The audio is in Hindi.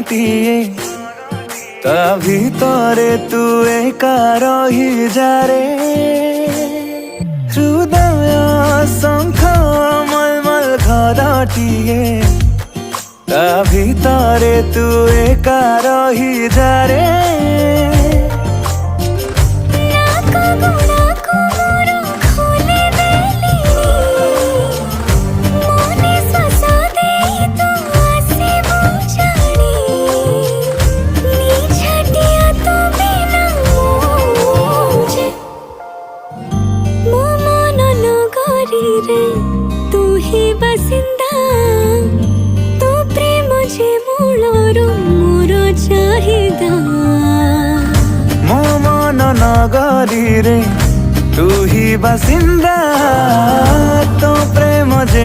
घरटिए ता भितरे तू एका रही जारे हृदय शंख मलमल घरटिए ता भितरे तू एका रही जारे तू ही बसिंदा तू प्रेम जे मूलरो मोर चाहिदा मो मन नगरी रे तू ही बसिंदा तो प्रेम जे